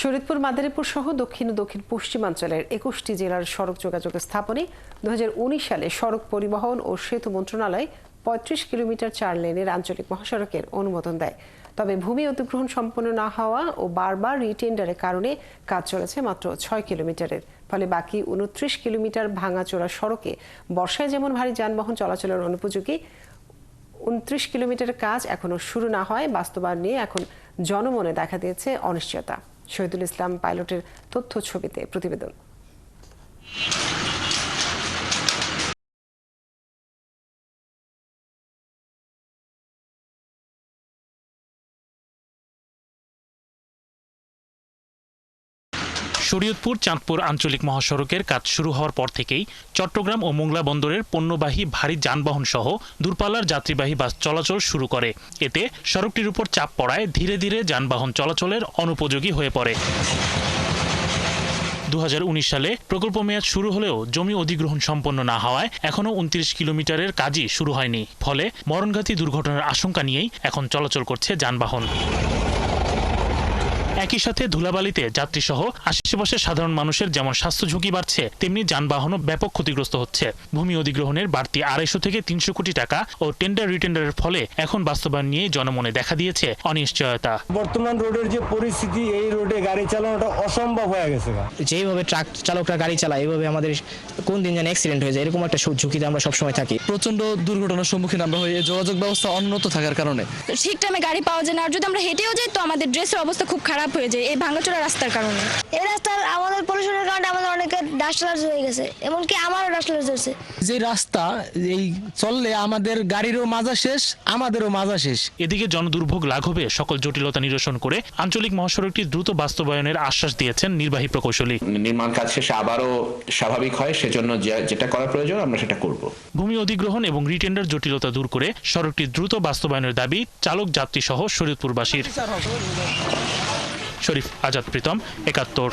শরীয়তপুর, মাদারীপুর সহ দক্ষিণ ও দক্ষিণ পশ্চিমাঞ্চলের ২১টি জেলার সড়ক যোগাযোগ স্থাপনে ২০১৯ সালে সড়ক পরিবহন ও সেতু মন্ত্রণালয় ৩৫ কিলোমিটার ৪ লেনের আঞ্চলিক মহাসড়কের অনুমোদন দেয়। তবে ভূমি অধিগ্রহণ সম্পন্ন না হওয়া ও বারবার রিটেন্ডারের কারণে কাজ চলেছে মাত্র ৬ কিলোমিটারের। ফলে বাকি ২৯ কিলোমিটার ভাঙাচোরা সড়কে বর্ষায় যেমন ভারী যানবাহন চলাচলের অনুপযোগী, ২৯ কিলোমিটারের কাজ এখনো শুরু না হয় বাস্তবায়ন নিয়ে এখন জনমনে দেখা দিয়েছে অনিশ্চয়তা। শহীদুল ইসলাম পাইলটের তথ্য ছবিতে প্রতিবেদন। শরীয়তপুর চাঁদপুর আঞ্চলিক মহাসড়কের কাজ শুরু হওয়ার পর থেকেই চট্টগ্রাম ও মোংলা বন্দরের পণ্যবাহী ভারী যানবাহন সহ দূরপাল্লার যাত্রীবাহী বাস চলাচল শুরু করে। এতে সড়কটির উপর চাপ পড়ায় ধীরে ধীরে যানবাহন চলাচলের অনুপযোগী হয়ে পড়ে। ২০১৯ সালে প্রকল্প মেয়াদ শুরু হলেও জমি অধিগ্রহণ সম্পন্ন না হওয়ায় এখনো ২৯ কিলোমিটারের কাজই শুরু হয়নি। ফলে মরণঘাতী দুর্ঘটনার আশঙ্কা নিয়েই এখন চলাচল করছে যানবাহন। একই সাথে ধুলাবালিতে যাত্রীসহ আশেপাশের সাধারণ মানুষের যেমন স্বাস্থ্য ঝুঁকি বাড়ছে, তেমনি যানবাহনও ব্যাপক ক্ষতিগ্রস্ত হচ্ছে। ভূমি অধিগ্রহণের বাড়তি ২৫০ থেকে ৩০০ কোটি টাকা ও টেন্ডার রিটেন্ডারের ফলে এখন বাস্তবায়ন নিয়ে জনমনে দেখা দিয়েছে অনিশ্চয়তা। বর্তমান রোডের যে পরিস্থিতি, এই রোডে গাড়ি চালানোটা অসম্ভব হয়ে গেছে। যেভাবে ট্রাক চালকরা গাড়ি চালায়, এইভাবে আমাদের কোন দিন যেন অ্যাক্সিডেন্ট হয়ে যায়, এরকম একটা ঝুঁকিতে আমরা সবসময় থাকি। প্রচন্ড দুর্ঘটনার সম্মুখীন আমরা হই যোগাযোগ ব্যবস্থা অনুন্নত থাকার কারণে। ঠিক টাইমে গাড়ি পাওয়া যায় না, আর যদি আমরা হেঁটেও যাই তো আমাদের ড্রেসের অবস্থা খুব খারাপ হয়ে যায় এই ভাঙাচোরা রাস্তার কারণে। এই রাস্তার আমাদের পলিউশনের কারণে আমাদের অনেকের ডাস্ট অ্যালার্জি হয়ে গেছে, এমনকি আমারও ডাস্ট অ্যালার্জি হয়েছে। যে রাস্তা এই চললে আমাদের গাড়িরও মাজা শেষ, আমাদেরও মাজা শেষ। এদিকে জনদুর্ভোগ লাঘবে সকল জটিলতা নিরসন করে আঞ্চলিক মহাসড়কটি দ্রুত বাস্তবায়নের আশ্বাস দিয়েছেন নির্বাহী প্রকৌশলী। নির্মাণ কাজ শেষে আবারও স্বাভাবিক হয়, সেজন্য যেটা করা প্রয়োজন আমরা সেটা করব। ভূমি অধিগ্রহণ এবং রিটেন্ডার জটিলতা দূর করে সড়কটি দ্রুত বাস্তবায়নের দাবি চালক যাত্রী সহ শরীয়তপুরবাসীর। শরীফ আজাদ প্রীতম, ৭১।